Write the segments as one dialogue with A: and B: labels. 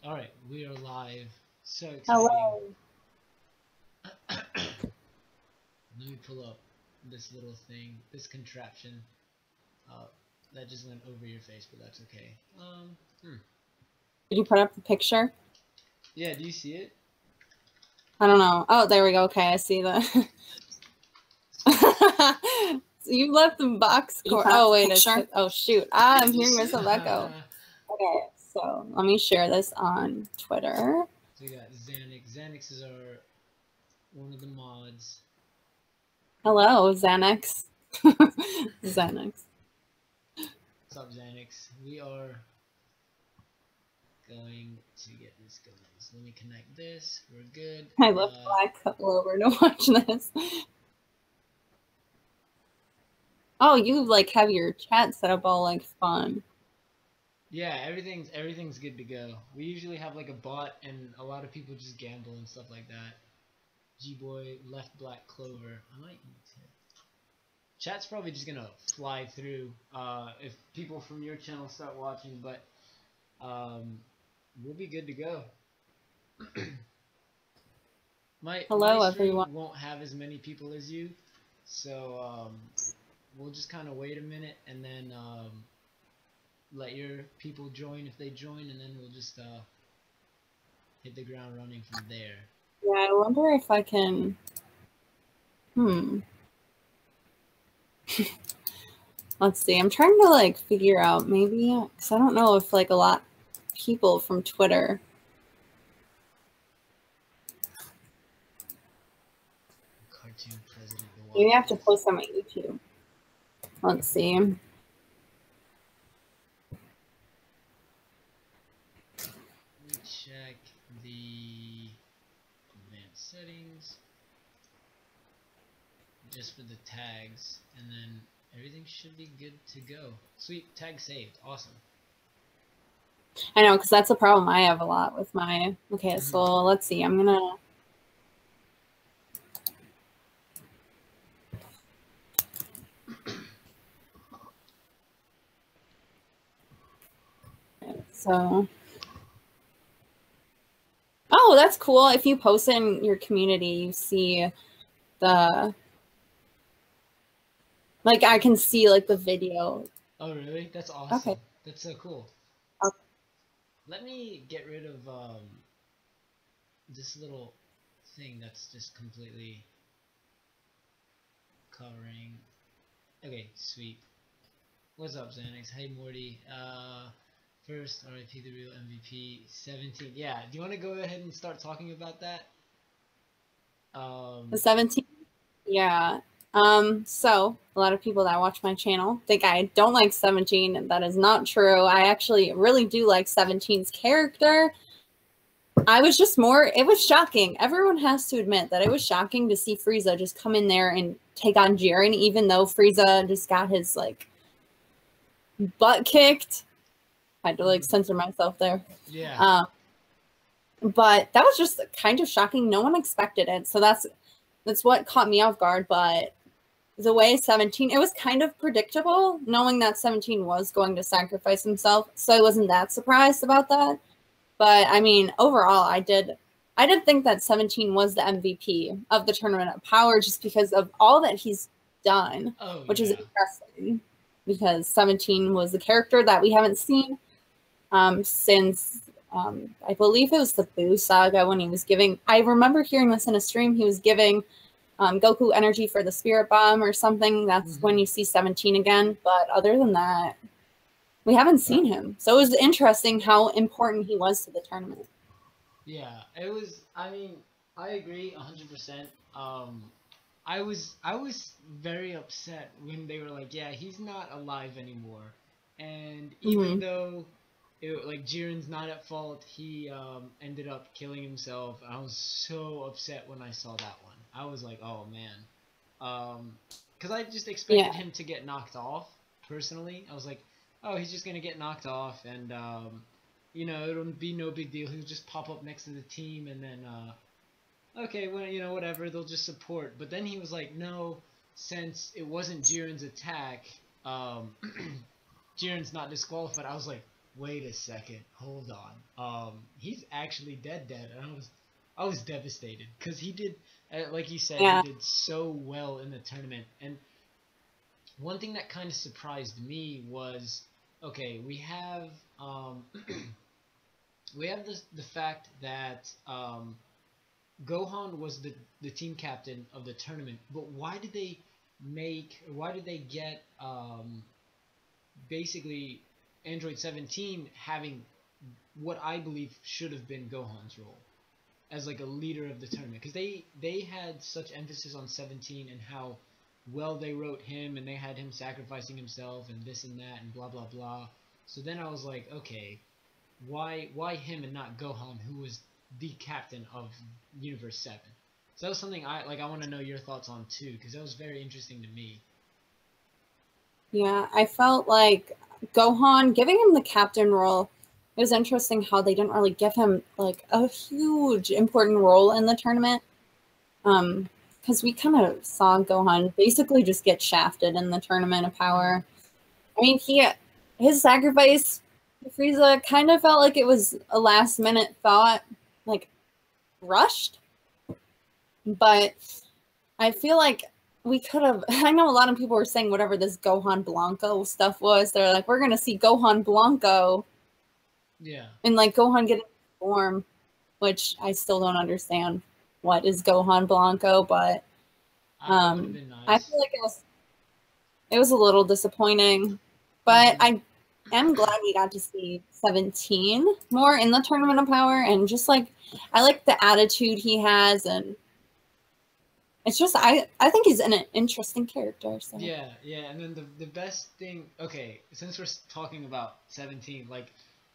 A: Alright, we are live. So exciting.
B: Hello.
A: Let me pull up this little thing, this contraption. That just went over your face, but that's okay.
B: Did you put up the picture?
A: Yeah, do you see it?
B: I don't know. Oh, there we go. Okay, I see that. So you left the box cord. Oh, wait. Oh, shoot. I'm hearing myself echo. Okay, so let me share this on Twitter.
A: So we got Xanax. Xanax is one of the mods.
B: Hello, Xanax. Xanax.
A: What's up, Xanax? We are going to get this going. So let me connect this. We're good.
B: I left Black Couple over to watch this. Oh, you like have your chat set up all like fun.
A: Yeah, everything's good to go. We usually have like a bot, and a lot of people just gamble and stuff like that. G-Boy left Black Clover. I might need to. Chat's probably just gonna fly through if people from your channel start watching, but we'll be good to go. my stream
B: everyone.
A: won't have as many people as you, so we'll just kind of wait a minute and then let your people join if they join, and then we'll just hit the ground running from there.
B: Yeah, I wonder if I can. Let's see. I'm trying to like figure out maybe because I don't know if like a lot of people from Twitter.
A: Cartoon president.
B: Maybe I have to post on my YouTube. Let's see.
A: Let me check the advanced settings just for the tags, and then everything should be good to go. Sweet, tag saved. Awesome.
B: I know, because that's a problem I have a lot with my... Okay, so let's see. I'm going to... So... Oh, that's cool. If you post in your community, you see the... Like, I can see, like, the video.
A: Oh, really? That's awesome.
B: Okay.
A: That's so cool.
B: Okay.
A: Let me get rid of this little thing that's just completely covering. Okay, sweet. What's up, Xanax? Hey, Morty. First, RIP the real MVP, 17. Yeah, do you want to go ahead and start talking about that?
B: The 17? Yeah. So a lot of people that watch my channel think I don't like 17. That is not true. I actually really do like 17's character. I was just it was shocking. Everyone has to admit that it was shocking to see Frieza just come in there and take on Jiren, even though Frieza just got his like butt kicked. I had to like censor myself there.
A: Yeah.
B: But that was just kind of shocking. No one expected it. So that's what caught me off guard. But the way 17, it was kind of predictable, knowing that 17 was going to sacrifice himself. So I wasn't that surprised about that. But I mean, overall, I did think that 17 was the MVP of the Tournament of Power just because of all that he's done, which is interesting because 17 was the character that we haven't seen since I believe it was the Boo Saga when he was giving. I remember hearing this in a stream. He was giving Goku energy for the Spirit Bomb or something. That's when you see 17 again. But other than that, we haven't seen him. So it was interesting how important he was to the tournament.
A: Yeah, it was. I mean, I agree 100%. I was very upset when they were like, yeah, he's not alive anymore. And even though like Jiren's not at fault, he ended up killing himself. I was so upset when I saw that one. I was like, oh man, because I just expected him to get knocked off. Personally, I was like, oh, he's just gonna get knocked off, and you know, it'll be no big deal. He'll just pop up next to the team, and then okay, well, you know, whatever, they'll just support. But then he was like, no, since it wasn't Jiren's attack, Jiren's not disqualified. I was like, wait a second, hold on. He's actually dead, and I was devastated because he did, like you said, he
B: Yeah.
A: did so well in the tournament. And one thing that kind of surprised me was, okay, we have we have the fact that Gohan was the team captain of the tournament, but why did they get basically Android 17 having what I believe should have been Gohan's role as like a leader of the tournament, because they had such emphasis on 17 and how well they wrote him, and they had him sacrificing himself and this and that and blah blah blah. So then I was like, okay, why him and not Gohan, who was the captain of Universe 7? So that was something I want to know your thoughts on too, because that was very interesting to me.
B: Yeah, I felt like Gohan, giving him the captain role, it was interesting how they didn't really give him like a huge important role in the tournament. Because we kind of saw Gohan basically just get shafted in the tournament of power. I mean, his sacrifice to Frieza kind of felt like it was a last minute thought, like rushed. But I feel like we could have. I know a lot of people were saying whatever this Gohan Blanco stuff was. They're like, we're gonna see Gohan Blanco
A: Yeah,
B: and like Gohan getting form, which I still don't understand what is Gohan Blanco, but
A: it would have been
B: I
A: nice.
B: feel like it was a little disappointing. But
A: Hmm.
B: I am glad we got to see 17 more in the Tournament of Power, and just like I like the attitude he has, and it's just I think he's an interesting character. So
A: Yeah, yeah, and then the best thing, okay, since we're talking about 17, like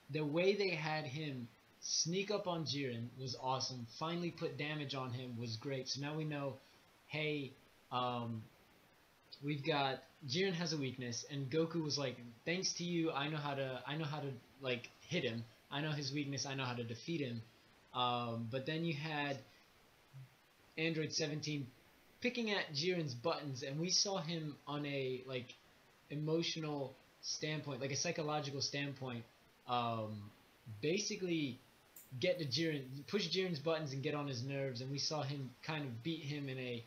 A: the way they had him sneak up on Jiren was awesome. Finally put damage on him was great. So now we know, hey, um, we've got Jiren has a weakness, and Goku was like, thanks to you, I know how to like hit him. I know his weakness. I know how to defeat him. But then you had Android 17 picking at Jiren's buttons, and we saw him on a like emotional standpoint, like a psychological standpoint, um, basically get to Jiren, push Jiren's buttons and get on his nerves, and we saw him kind of beat him in a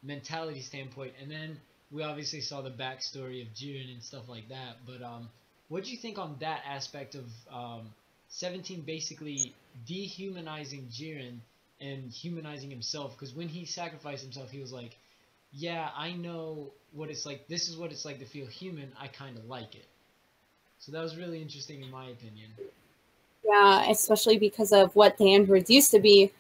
A: mentality standpoint, and then we obviously saw the backstory of Jiren and stuff like that. But what do you think on that aspect of 17 basically dehumanizing Jiren and humanizing himself? Because when he sacrificed himself, he was like, yeah, I know what it's like. This is what it's like to feel human. I kind of like it. So that was really interesting in my opinion.
B: yeah, especially because of what the androids used to be,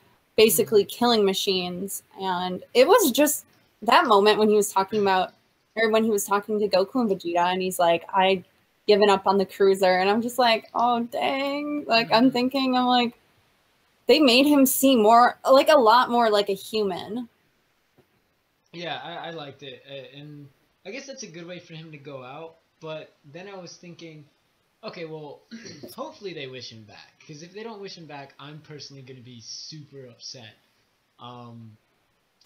A: Hmm.
B: basically killing machines, and it was just that moment when he was talking about, or when he was talking to Goku and Vegeta, and he's like, "I given up on the cruiser," and I'm just like, "Oh dang!" Like
A: Hmm.
B: I'm like, they made him seem more like a lot more like a human.
A: Yeah, I liked it, and I guess that's a good way for him to go out. But then I was thinking, okay, well, hopefully they wish him back. Because if they don't wish him back, I'm personally going to be super upset. Um,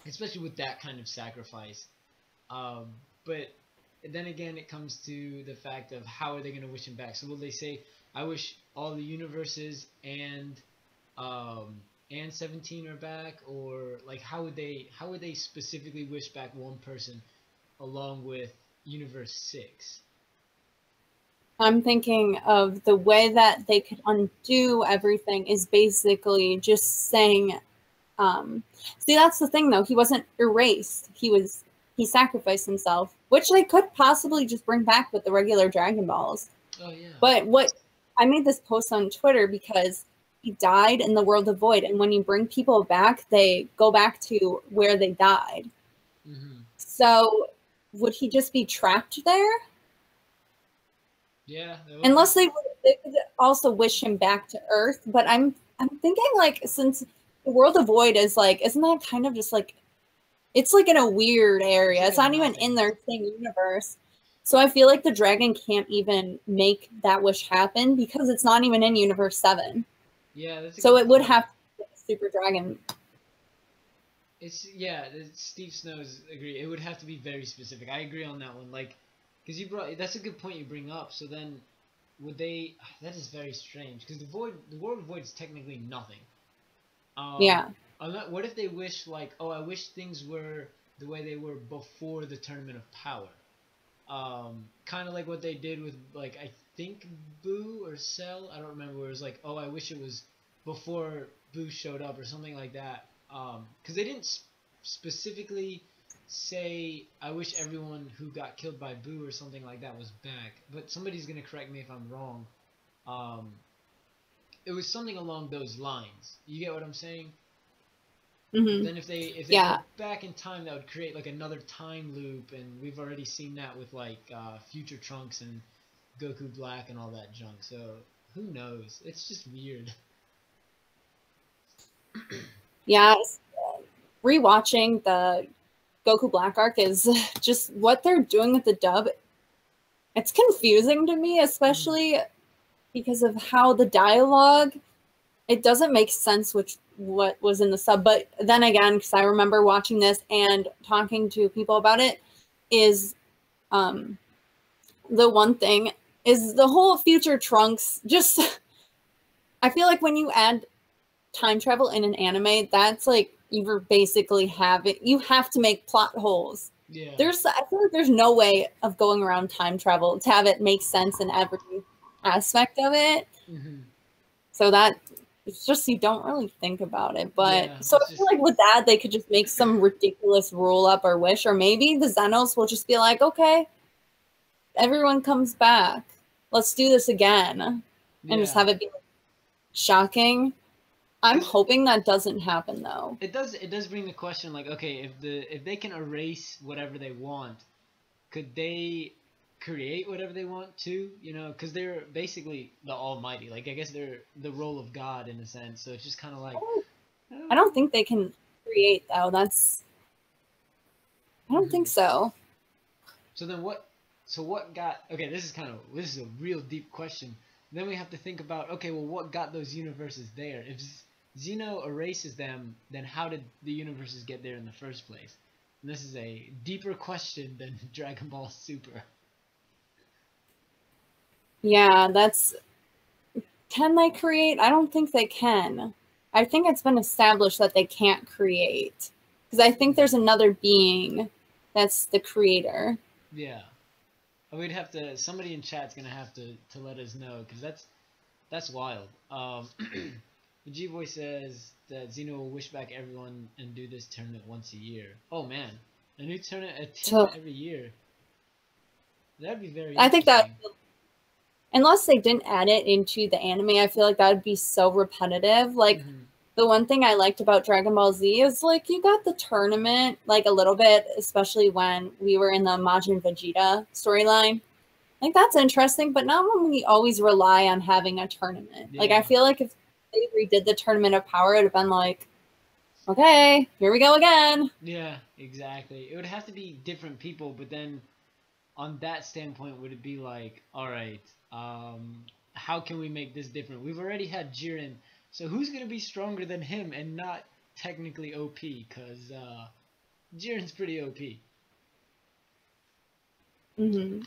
A: Especially with that kind of sacrifice. Um, but then again, it comes to the fact of how are they going to wish him back? So will they say, "I wish all the universes and 17 are back," or like how would they specifically wish back one person along with Universe 6?
B: I'm thinking of the way that they could undo everything is basically just saying, um, see, that's the thing though. He wasn't erased. He sacrificed himself, which they could possibly just bring back with the regular Dragon Balls.
A: Oh yeah.
B: But what I made this post on Twitter because he died in the World of Void, and when you bring people back, they go back to where they died.
A: Hmm.
B: So would he just be trapped there?
A: Yeah, that would
B: Unless
A: be.
B: they could also wish him back to Earth. But I'm thinking like since the World of Void is like, isn't that kind of just like it's like in a weird
A: It's
B: area.
A: like
B: It's
A: a
B: not even in
A: nothing.
B: their same universe. So I feel like the dragon can't even make that wish happen because it's not even in Universe 7.
A: Yeah, that's a
B: So
A: good
B: it would
A: point.
B: have to be a Super Dragon.
A: Steve Snow's agree. It would have to be very specific. I agree on that one. Like, because you brought that's a good point you bring up. So then would they? That is very strange because the world void is technically nothing. Um,
B: Yeah.
A: what if they wish like, oh, I wish things were the way they were before the Tournament of Power. Kind of like what they did with like I think Boo or Cell. I don't remember. Where it was like, oh, I wish it was before Boo showed up or something like that. Because they didn't specifically say I wish everyone who got killed by Boo or something like that was back. But somebody's gonna correct me if I'm wrong. Um, it was something along those lines. You get what I'm saying? But
B: Hmm.
A: then if they go
B: Yeah.
A: back in time, that would create like another time loop, and we've already seen that with like Future Trunks and Goku Black and all that junk. So who knows? It's just weird.
B: Yeah. Rewatching the Goku Black arc is just what they're doing with the dub. It's confusing to me,
A: Mhm.
B: especially because of how the dialogue, it doesn't make sense which what was in the sub. But then again, because I remember watching this and talking to people about it, is um the one thing is the whole future Trunks just I feel like when you add time travel in an anime, that's like you're basically you have to make plot holes.
A: Yeah.
B: I feel like there's no way of going around time travel to have it make sense in every aspect of it.
A: Hmm.
B: So that it's just you don't really think about it. But
A: Yeah.
B: so
A: It's
B: I feel
A: just
B: like with that they could just make some ridiculous rule up or wish, or maybe the Xenos will just be like, okay, everyone comes back. Let's do this again. And just
A: yeah.
B: have it be like, shocking. I'm
A: Because
B: hoping that doesn't happen though.
A: it does bring the question like, okay, if they can erase whatever they want, could they create whatever they want to? You know, because they're basically the Almighty. Like I guess they're the role of God in a sense. So it's just kind of like,
B: I don't
A: oh.
B: think they can create though. I don't think
A: Hmm.
B: so.
A: So then what? So what got? Okay, this is a real deep question. Then we have to think about, okay, well, what got those universes there? If Xeno erases them, then how did the universes get there in the first place? And this is a deeper question than Dragon Ball Super.
B: Yeah, that's can they create? I don't think they can. I think it's been established that they can't create. Because I think
A: Hmm.
B: there's another being that's the creator.
A: Yeah, we'd have to. Somebody in chat's gonna have to let us know because that's wild. The G Boy says that Xeno will wish back everyone and do this tournament once a year. Oh man, a
B: So
A: tournament every year. That'd be very
B: I think that
A: interesting.
B: unless they didn't add it into the anime, I feel like that would be so repetitive. Like
A: Hmm.
B: the one thing I liked about Dragon Ball Z is like you got the tournament like a little bit, especially when we were in the Majin Vegeta storyline. Like that's interesting, but not when we always rely on having a tournament. Like I
A: Yeah,
B: feel like if they redid the Tournament of Power, it'd have been like, okay, here we go again.
A: yeah, exactly. It would have to be different people, but then on that standpoint, would it be like, all right, how can we make this different? We've already had Jiren, so who's gonna be stronger than him and not technically OP? Cause Jiren's pretty OP.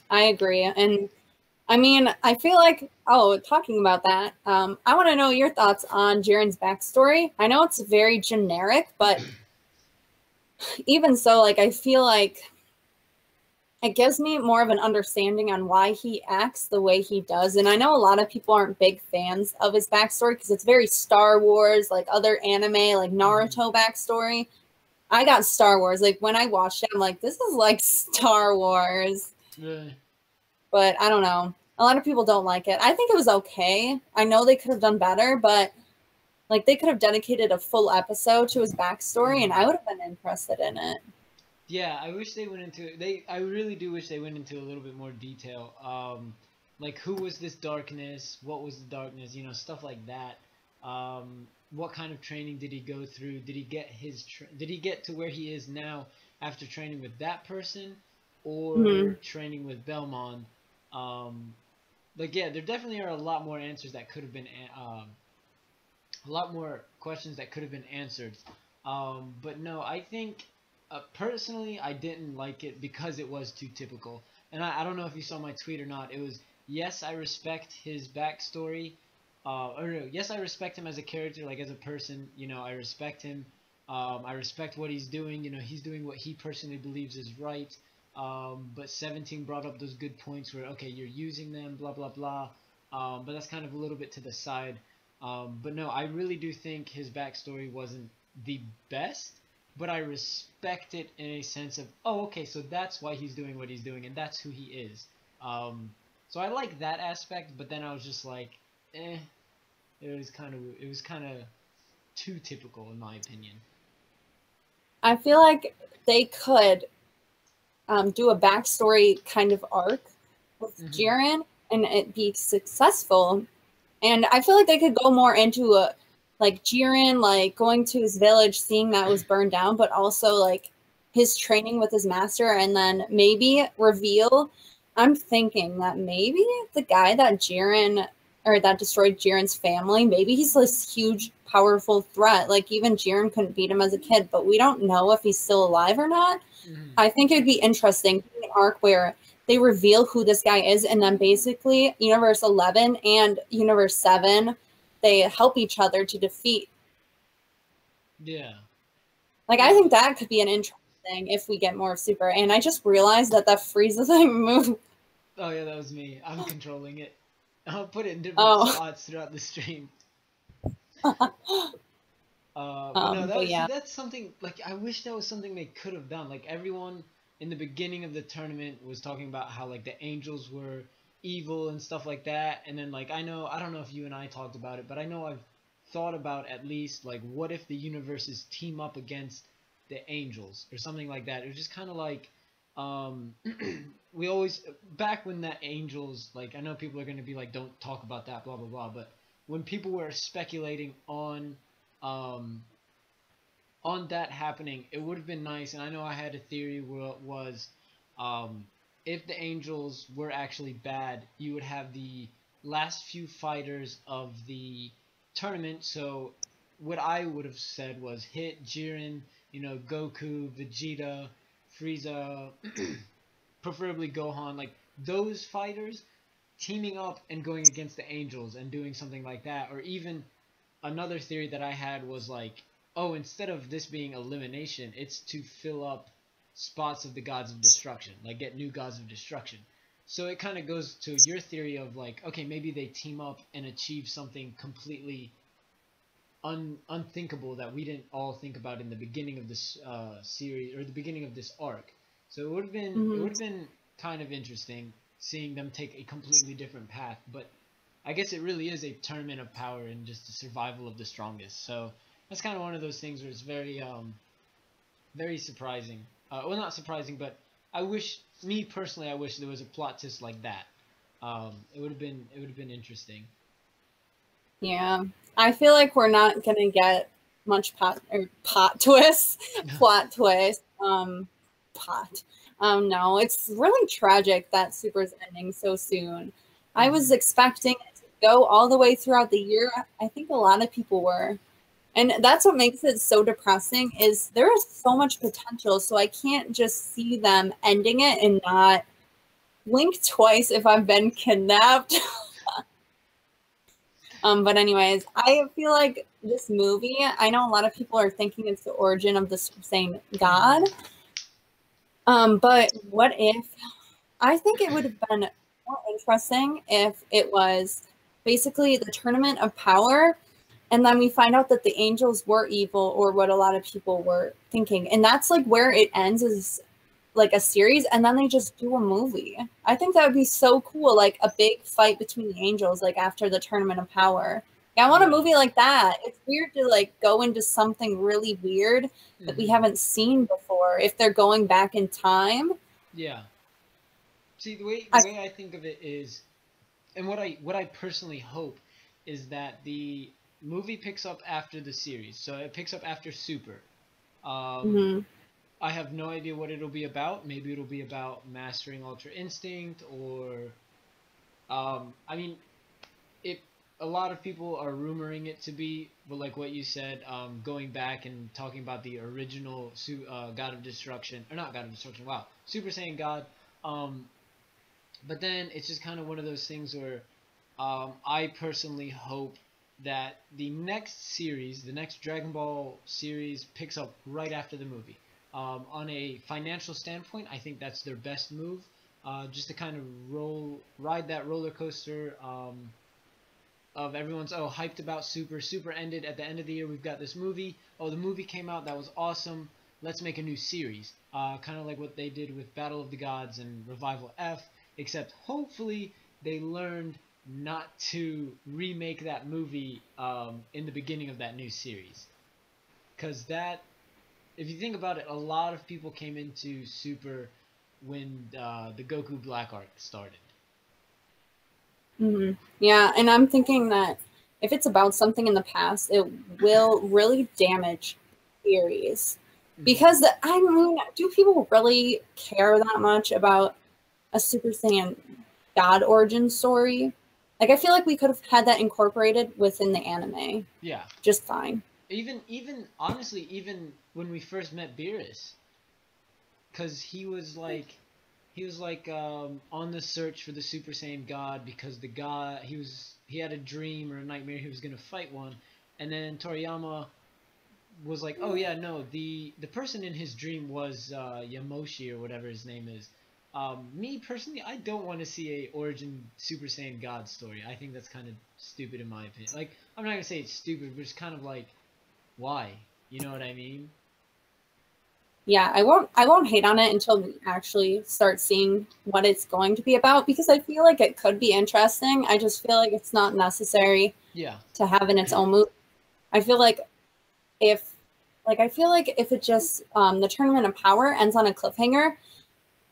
B: I agree, and I mean, I feel like talking about that, I want to know your thoughts on Jiren's backstory. I know it's very generic, but even so, like I feel like it gives me more of an understanding on why he acts the way he does. And I know a lot of people aren't big fans of his backstory because it's very Star Wars, like other anime, like
A: Hmm.
B: Naruto backstory. I got Star Wars. Like when I watched it, I'm like, this is like Star Wars.
A: Really?
B: But I don't know. A lot of people don't like it. I think it was okay. I know they could have done better, but like they could have dedicated a full episode to his backstory and I
A: Hmm.
B: would have been interested in it.
A: Yeah, I wish they went into they. I really do wish they went into a little bit more detail. Like who was this darkness? What was the darkness? You know, stuff like that. What kind of training did he go through? Did he get did he get to where he is now after training with that person, or
B: Mhm.
A: training with Belmont? Um, like yeah, there definitely are a lot more answers that could have been a lot more questions that could have been answered. But no, I think personally I didn't like it because it was too typical. And I don't know if you saw my tweet or not. It was yes, I respect his backstory. Or no, yes, I respect him as a character, like as a person. You know, I respect him. I respect what he's doing. You know, he's doing what he personally believes is right. But 17 brought up those good points where, okay, you're using them, blah blah blah. But that's kind of a little bit to the side. But no, I really do think his backstory wasn't the best, but I respect it in a sense of, oh, okay, so that's why he's doing what he's doing, and that's who he is. Um, so I like that aspect, but then I was just like, eh, it was kind of too typical in my opinion.
B: I feel like they could do a backstory kind of arc with
A: Hmm.
B: Jiren and it be successful. And I feel like they could go more into a like Jiren, like going to his village, seeing that it was burned down, but also like his training with his master, and then maybe reveal. I'm thinking that maybe the guy that Jiren or that destroyed Jiren's family, maybe he's this huge, powerful threat. Like even Jiren couldn't beat him as a kid, but we don't know if he's still alive or not.
A: Hmm.
B: I think it'd be interesting an arc where they reveal who this guy is, and then basically Universe 11 and Universe 7 they help each other to defeat.
A: Yeah.
B: Like I
A: No.
B: think that could be an interesting thing if we get more of Super. And I just realized that Frieza thing moved.
A: Oh yeah, that was me. I'm controlling it. I'll put it in different
B: Oh,
A: spots throughout the stream. But no,
B: but yeah,
A: that's something like I wish that was something they could have done. Like everyone in the beginning of the tournament was talking about how like the angels were evil and stuff like that, and then like I don't know if you and I talked about it, but I know I've thought about at least like what if the universes team up against the angels or something like that. It was just kind of like um we always back when that angels like I know people are going to be like don't talk about that blah blah blah, but when people were speculating um, on that happening, it would have been nice. And I know I had a theory where it was um, if the Angels were actually bad, you would have the last few fighters of the tournament. So what I would have said was Hit, Jiren, you know, Goku, Vegeta, Frieza, preferably Gohan, like those fighters teaming up and going against the Angels and doing something like that, or even another theory that I had was like, oh, instead of this being elimination, it's to fill up spots of the gods of destruction, like get new gods of destruction. So it kind of goes to your theory of like, okay, maybe they team up and achieve something completely unthinkable that we didn't all think about in the beginning of this series or the beginning of this arc. So it
B: mm-hmm.
A: would have been kind of interesting seeing them take a completely different path, but I guess it really is a tournament of power and just the survival of the strongest. So that's kind of one of those things where it's very surprising. Well, not surprising, but I wish, me personally, I wish there was a plot twist like that. It would have been interesting.
B: Yeah. I feel like we're not gonna get much pot twists, plot twist. Pot. No, it's really tragic that Super's ending so soon. I was
A: Hmm.
B: expecting it to go all the way throughout the year. I think a lot of people were. And that's what makes it so depressing is there is so much potential. So I can't just see them ending it and not blink twice if I've been kidnapped. But anyways, I feel like this movie, I know a lot of people are thinking it's the origin of the same God.
A: Hmm.
B: But what if I think it would have been more interesting if it was basically the tournament of power and then we find out that the angels were evil or what a lot of people were thinking. And that's like where it ends is like a series and then they just do a movie. I think that would be so cool, like a big fight between the angels, like after the tournament of power. Yeah, I want a
A: Yeah.
B: movie like that. It's weird to like go into something really weird that we
A: Hmm.
B: haven't seen before if they're going back in time.
A: Yeah. See, the
B: I,
A: way I think of it is, and what I personally hope is that the movie picks up after the series. So it picks up after Super. Um,
B: mhm.
A: I have no idea what it'll be about. Maybe it'll be about mastering Ultra Instinct, or I mean, it. A lot of people are rumoring it to be, but like what you said, going back and talking about the original God of Destruction, or not God of Destruction. Wow, Super Saiyan God. Um, But then it's just kind of one of those things where I personally hope that the next series, the next Dragon Ball series, picks up right after the movie. On a financial standpoint, I think that's their best move, just to kind of ride that roller coaster of everyone's hyped about Super. Super ended at the end of the year. We've got this movie. Oh, the movie came out. That was awesome. Let's make a new series. Kind of like what they did with Battle of the Gods and Revival F, except hopefully they learned not to remake that movie in the beginning of that new series. Because that, if you think about it, a lot of people came into Super when the Goku Black arc started.
B: Yeah, and I'm thinking that if it's about something in the past, it will really damage the series. Because, I mean, do people really care that much about a Super Saiyan God origin story? Like, I feel like we could have had that incorporated within the anime.
A: Yeah.
B: Just fine.
A: Even honestly, even when we first met Beerus, because he was like on the search for the Super Saiyan God, because the god he had a dream or a nightmare he was gonna fight one, and then Toriyama was like, oh yeah, no, the person in his dream was Yamoshi or whatever his name is. Me personally, I don't want to see a origin Super Saiyan God story. I think that's kind of stupid in my opinion. Like, I'm not gonna say it's stupid, but it's kind of like, why? You know what I mean?
B: Yeah, I won't hate on it until we actually start seeing what it's going to be about, because I feel like it could be interesting. I just feel like it's not necessary to have in its own movie. I feel like if it just the Tournament of Power ends on a cliffhanger,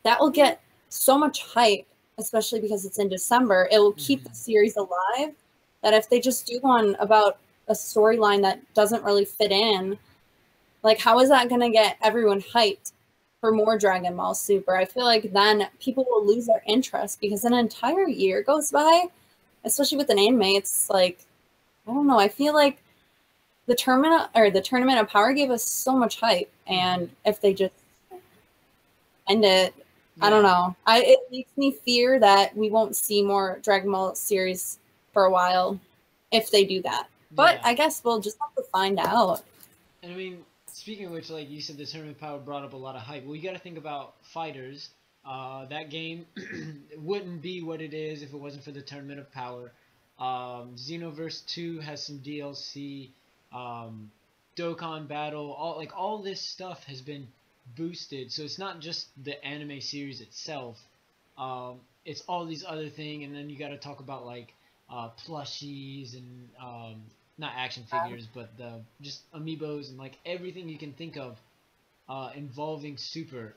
B: that will get so much hype, especially because it's in December. It will keep the series alive. That if they just do one about a storyline that doesn't really fit in, like, how is that going to get everyone hyped for more Dragon Ball Super? I feel like then people will lose their interest, because an entire year goes by, especially with an anime. It's like, I don't know. I feel like the Tournament of Power gave us so much hype, and if they just end it, I don't know. It makes me fear that we won't see more Dragon Ball series for a while if they do that. But I guess we'll just have to find out.
A: And I mean, speaking of which, like you said, the Tournament of Power brought up a lot of hype. Well, you got to think about Fighters. That game wouldn't be what it is if it wasn't for the Tournament of Power. Xenoverse 2 has some DLC. Dokkan Battle, all this stuff has been boosted. So it's not just the anime series itself. It's all these other things, and then you got to talk about like plushies and not action figures, but the just amiibos and like everything you can think of involving Super,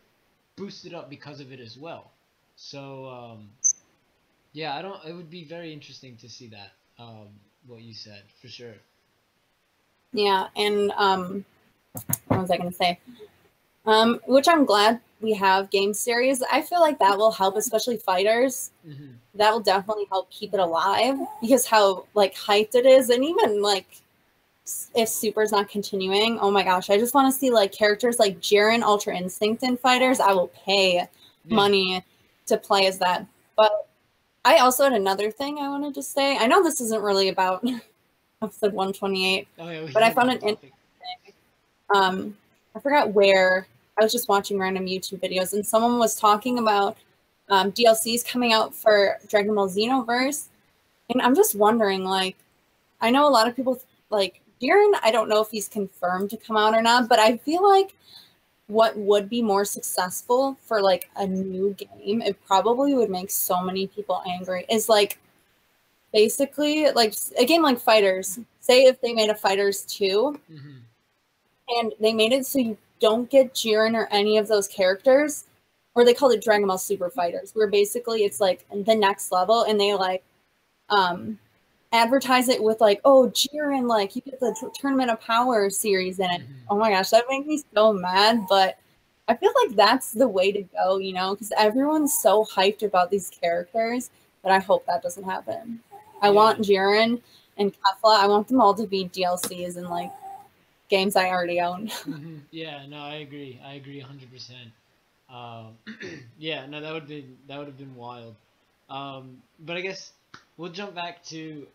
A: boosted up because of it as well. So yeah, I don't. It would be very interesting to see that. What you said for sure.
B: Yeah, and what was I going to say? Which I'm glad we have game series. I feel like that will help, especially Fighters. That will definitely help keep it alive, because how like hyped it is, and even like if Super's not continuing, oh my gosh, I just want to see like characters like Jiren, Ultra Instinct in Fighters. I will pay money to play as that. But I also had another thing I wanted to say. I know this isn't really about episode 128, but I found it interesting. I forgot where. I was just watching random YouTube videos, and someone was talking about DLCs coming out for Dragon Ball Xenoverse, and I'm just wondering, like, I know a lot of people like Jiren. I don't know if he's confirmed to come out or not, but I feel like what would be more successful for like a new game, it probably would make so many people angry, is like basically like a game like Fighters. Say if they made a Fighters 2 and they made it so you don't get Jiren or any of those characters, or they called it Dragon Ball Super Fighters, where basically it's like the next level, and they like advertise it with like, oh, Jiren, like you get the Tournament of Power series in it. Oh my gosh, that makes me so mad, but I feel like that's the way to go, you know, because everyone's so hyped about these characters, but I hope that doesn't happen. I want Jiren and Kefla, I want them all to be DLCs and like games I already own.
A: Yeah, no, I agree 100%. Yeah, no, that would have been wild. But I guess we'll jump back to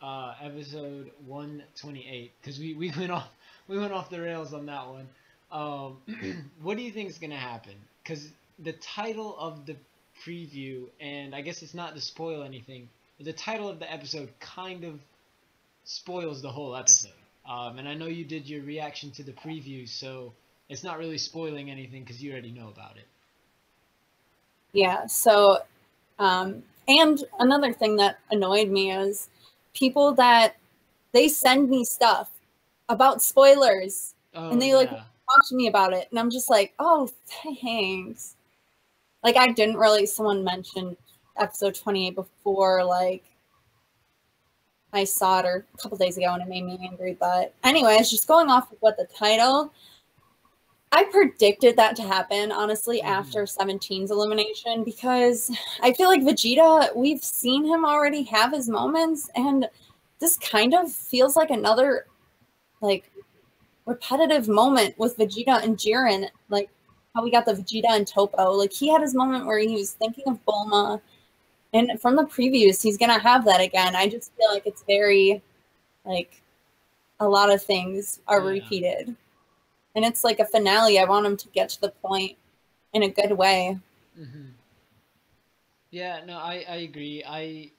A: episode 128 because we went off the rails on that one. What do you think is gonna happen? Because the title of the preview, and I guess it's not to spoil anything, but the title of the episode kind of spoils the whole episode. And I know you did your reaction to the preview, so it's not really spoiling anything because you already know about it.
B: Yeah, so, and another thing that annoyed me is people that they send me stuff about spoilers, and they like talk to me about it, and I'm just like, oh, thanks. Like, I didn't really, someone mentioned episode 28 before, like, I saw it or a couple days ago, and it made me angry. But anyways, just going off of what the title, I predicted that to happen, honestly, after 17's elimination, because I feel like Vegeta, we've seen him already have his moments, and this kind of feels like another, like, repetitive moment with Vegeta and Jiren, like, how we got the Vegeta and Topo. Like, he had his moment where he was thinking of Bulma, and from the previews, he's going to have that again. I just feel like it's very, like, a lot of things are repeated. And it's like a finale. I want him to get to the point in a good way.
A: Yeah, no, I agree. I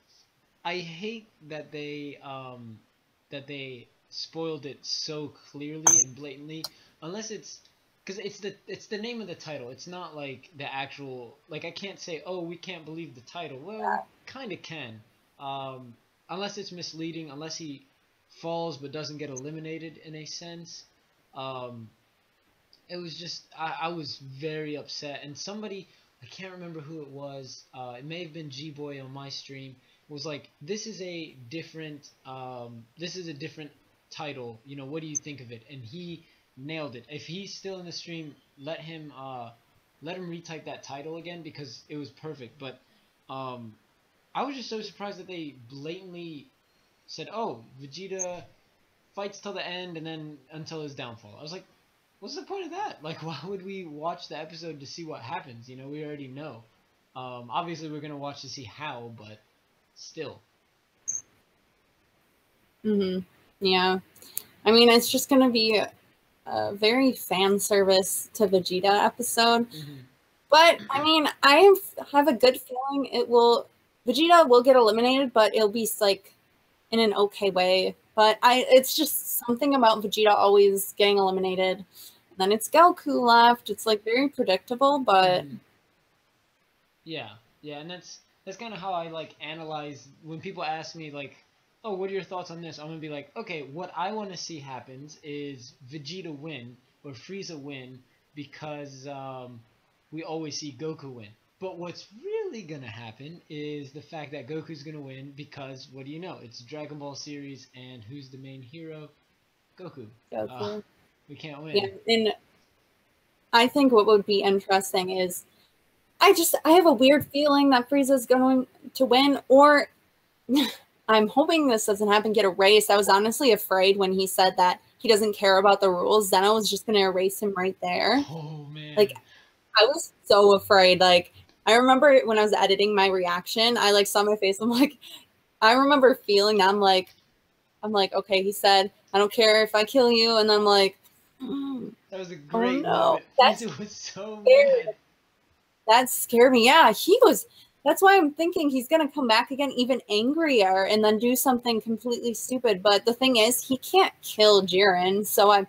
A: hate that they spoiled it so clearly and blatantly. Unless it's because it's the name of the title. It's not like the actual, like, I can't say, oh, we can't believe the title. Well, kind of can. Unless it's misleading. Unless he falls but doesn't get eliminated in a sense. It was just I was very upset, and somebody, I can't remember who it was, it may have been G-Boy on my stream, was like, this is a different title, you know, what do you think of it? And he nailed it. If he's still in the stream, let him retype that title again, because it was perfect. But I was just so surprised that they blatantly said, oh, Vegeta fights till the end and then until his downfall. I was like, what's the point of that? Like, why would we watch the episode to see what happens? You know, we already know. Obviously, we're going to watch to see how, but still.
B: Yeah. I mean, it's just going to be a very fan service to Vegeta episode. But, I mean, I have a good feeling Vegeta will get eliminated, but it'll be, like, in an okay way. But it's just something about Vegeta always getting eliminated. Then it's Goku left. It's like very predictable, but
A: yeah, and that's kind of how I like analyze when people ask me like, oh, what are your thoughts on this? I'm gonna be like, okay, what I want to see happens is Vegeta win or Frieza win because we always see Goku win. But what's really gonna happen is the fact that Goku's gonna win because what do you know? It's a Dragon Ball series, and who's the main hero? Goku. We can't win.
B: Yeah, and I think what would be interesting is I have a weird feeling that Frieza's going to win, or I'm hoping this doesn't happen, get erased. I was honestly afraid when he said that he doesn't care about the rules. Then I was just going to erase him right there.
A: Oh, man.
B: Like, I was so afraid. Like, I remember when I was editing my reaction, I like saw my face. I'm like, I remember feeling that. I'm like, okay, he said, I don't care if I kill you. And I'm like,
A: that was a great
B: moment.
A: Frieza was so mad.
B: That scared me. Yeah, that's why I'm thinking he's going to come back again even angrier and then do something completely stupid. But the thing is, he can't kill Jiren. So I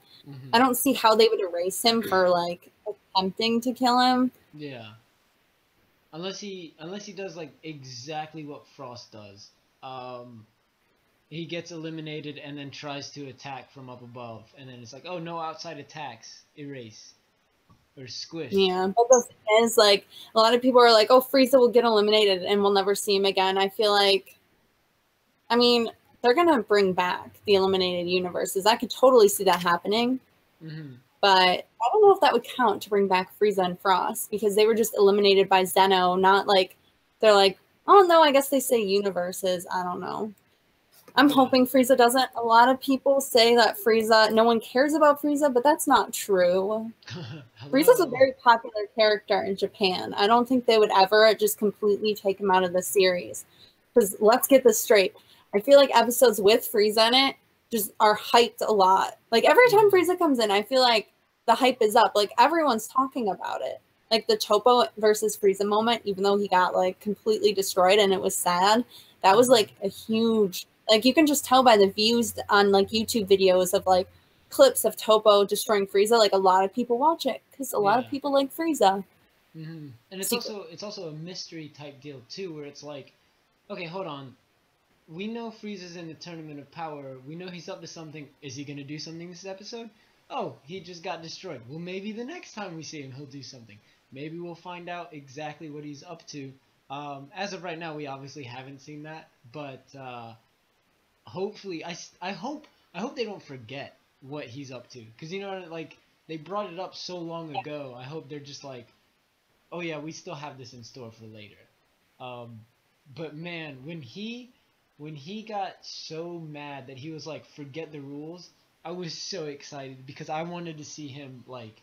B: don't see how they would erase him for like attempting to kill him.
A: Yeah. Unless he does like exactly what Frost does. He gets eliminated and then tries to attack from up above, and then it's like, oh, no outside attacks, erase or squish.
B: Yeah, but the thing is, like, a lot of people are like, oh, Frieza will get eliminated and we'll never see him again. I feel like, I mean, they're gonna bring back the eliminated universes. I could totally see that happening, but I don't know if that would count to bring back Frieza and Frost, because they were just eliminated by Zeno, not like they're like, oh no, I guess they say universes. I don't know. I'm
A: Yeah.
B: hoping Frieza doesn't. A lot of people say that no one cares about Frieza, but that's not true. Frieza's a
A: Hello.
B: very popular character in Japan. I don't think they would ever just completely take him out of the series. Because let's get this straight. I feel like episodes with Frieza in it just are hyped a lot. Like every time Frieza comes in, I feel like the hype is up. Like everyone's talking about it. Like the Toppo versus Frieza moment, even though he got like completely destroyed and it was sad, that was like a huge, like you can just tell by the views on like YouTube videos of like clips of Toppo destroying Frieza. Like a lot of people watch it because a lot of
A: Yeah.
B: people like Frieza.
A: And
B: Secret.
A: it's also a mystery type deal too, where it's like, okay, hold on. We know Frieza's in the Tournament of Power. We know he's up to something. Is he gonna do something this episode? Oh, he just got destroyed. Well, maybe the next time we see him, he'll do something. Maybe we'll find out exactly what he's up to. As of right now, we obviously haven't seen that, but hopefully, I hope they don't forget what he's up to, because you know, like they brought it up so long ago. I hope they're just like, oh yeah, we still have this in store for later. Um, but man, when he got so mad that he was like, forget the rules, I was so excited because I wanted to see him like,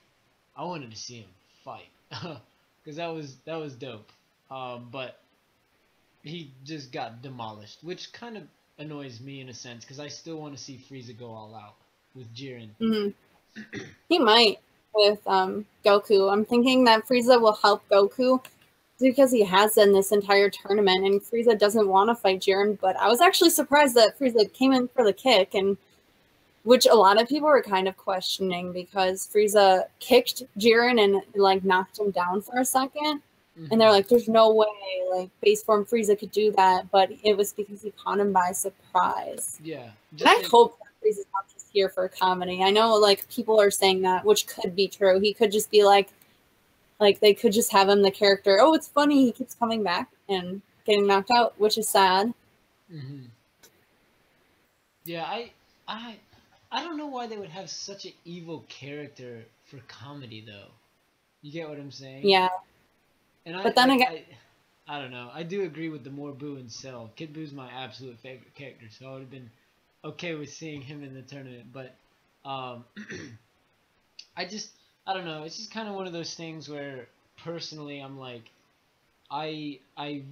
A: I wanted to see him fight, because that was dope. But he just got demolished, which kind of annoys me in a sense because I still want to see Frieza go all out with Jiren.
B: Mm-hmm. He might with Goku. I'm thinking that Frieza will help Goku because he has in this entire tournament, and Frieza doesn't want to fight Jiren. But I was actually surprised that Frieza came in for the kick, and which a lot of people were kind of questioning because Frieza kicked Jiren and like knocked him down for a second. And they're like, there's no way, like, base form Frieza could do that. But it was because he caught him by surprise.
A: Yeah,
B: And I hope that Frieza's not just here for comedy. I know, like, people are saying that, which could be true. He could just be like, they could just have him the character, oh, it's funny, he keeps coming back and getting knocked out, which is sad.
A: Yeah, I I don't know why they would have such an evil character for comedy though. You get what I'm saying?
B: Yeah.
A: And I
B: But then
A: like
B: again,
A: I don't know. I do agree with the more Boo and Cell. Kid Boo's my absolute favorite character, so I would have been okay with seeing him in the tournament. But um, I just I don't know. It's just kind of one of those things where personally I'm like I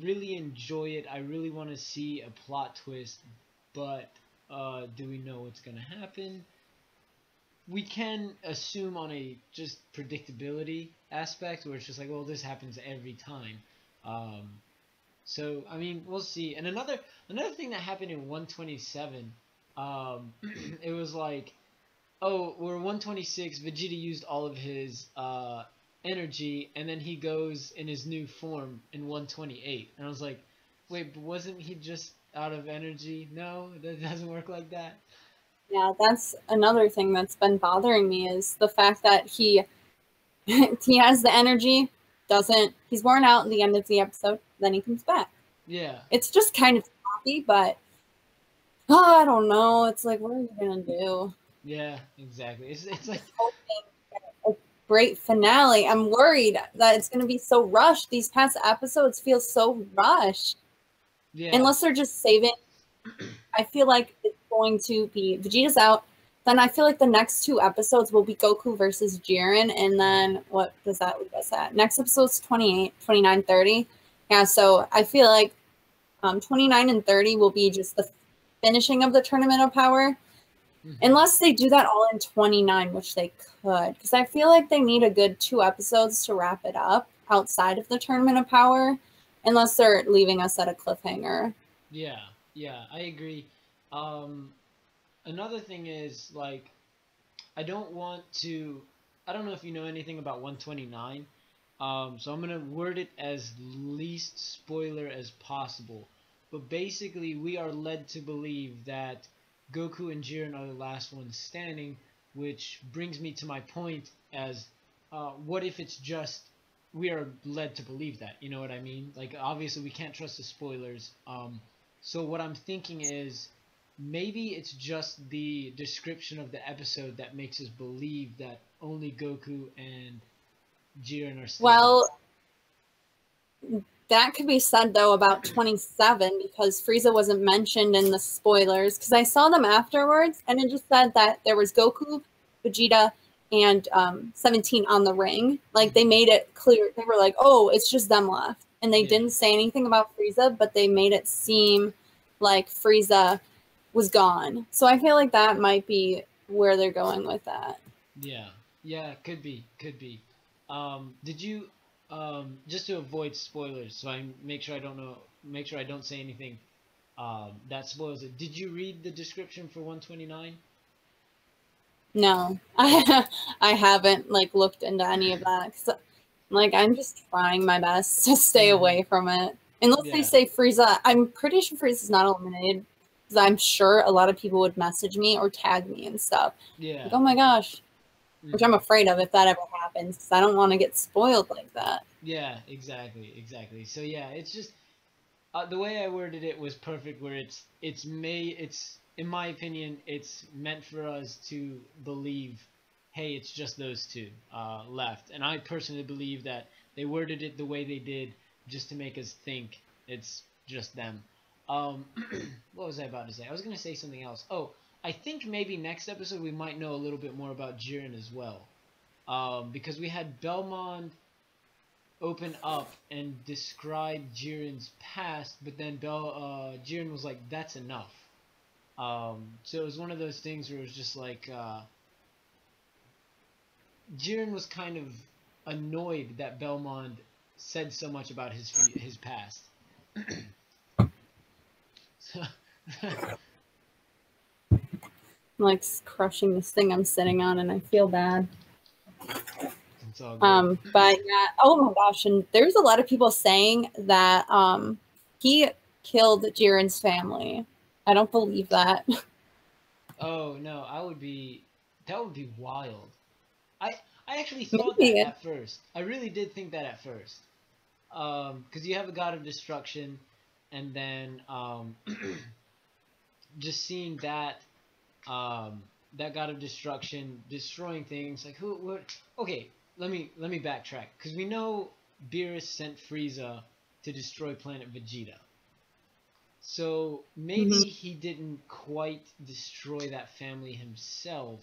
A: really enjoy it. I really want to see a plot twist, but do we know what's gonna happen? We can assume on a just predictability aspect where it's just like, well, this happens every time. Um, so I mean, we'll see. And another thing that happened in 127, it was like, oh, we're 126. Vegeta used all of his energy, and then he goes in his new form in 128. And I was like, wait, but wasn't he just out of energy? No, that doesn't work like that.
B: yeah, that's another thing that's been bothering me is the fact that he he has the energy, he's worn out at the end of the episode, then he comes back.
A: Yeah.
B: It's just kind of sloppy, but oh, I don't know. It's like, what are you gonna do?
A: Yeah, exactly. It's like
B: Hoping a great finale. I'm worried that it's gonna be so rushed. These past episodes feel so rushed.
A: yeah.
B: Unless they're just saving. I feel like it's going to be Vegeta's out. Then I feel like the next two episodes will be Goku versus Jiren. And then what does that leave us at? Next episode's 28, 29, 30. Yeah, so I feel like 29 and 30 will be just the finishing of the Tournament of Power. Unless they do that all in 29, which they could. Because I feel like they need a good 2 episodes to wrap it up outside of the Tournament of Power. Unless they're leaving us at a cliffhanger.
A: Yeah, yeah, I agree. Another thing is like I don't want to. I don't know if you know anything about 129. So I'm gonna word it as least spoiler as possible. But basically, we are led to believe that Goku and Jiren are the last ones standing, which brings me to my point as, what if it's just we are led to believe that? You know what I mean? Like obviously we can't trust the spoilers. So what I'm thinking is maybe it's just the description of the episode that makes us believe that only Goku and Jiren are still
B: Well, that could be said though about 27 because Frieza wasn't mentioned in the spoilers because I saw them afterwards and it just said that there was Goku, Vegeta, and 17 on the ring. Like they made it clear. They were like, "Oh, it's just them left," and they didn't say anything about Frieza, but they made it seem like Frieza was gone. So I feel like that might be where they're going with that.
A: Yeah, could be. Did you just to avoid spoilers, so I make sure I don't say anything that spoils it. Did you read the description for 129?
B: No, I haven't like looked into any of that. 'Cause, like I'm just trying my best to stay away from it. Unless they say Frieza, I'm pretty sure Frieza's not eliminated. Because I'm sure a lot of people would message me or tag me and stuff.
A: Yeah.
B: Like, oh my gosh. Which I'm afraid of if that ever happens. Because I don't want to get spoiled like that.
A: Yeah, exactly. So yeah, it's just the way I worded it was perfect. Where it's in my opinion, it's meant for us to believe, hey, it's just those two left, and I personally believe that they worded it the way they did just to make us think it's just them. What was I about to say? I was gonna say something else. Oh, I think maybe next episode we might know a little bit more about Jiren as well, because we had Belmont open up and describe Jiren's past, but then Jiren was like, "That's enough." So it was one of those things where it was just like Jiren was kind of annoyed that Belmont said so much about his past. So
B: I'm like crushing this thing I'm sitting on, and I feel bad.
A: it's all good.
B: But yeah, oh my gosh, and there's a lot of people saying that he killed Jiren's family. I don't believe that.
A: Oh no, that would be wild. I actually thought
B: Maybe.
A: that at first. I really did think that at first. Because you have a god of destruction, and then just seeing that that god of destruction destroying things like who what okay, let me backtrack because we know Beerus sent Frieza to destroy planet Vegeta. So maybe he didn't quite destroy that family himself,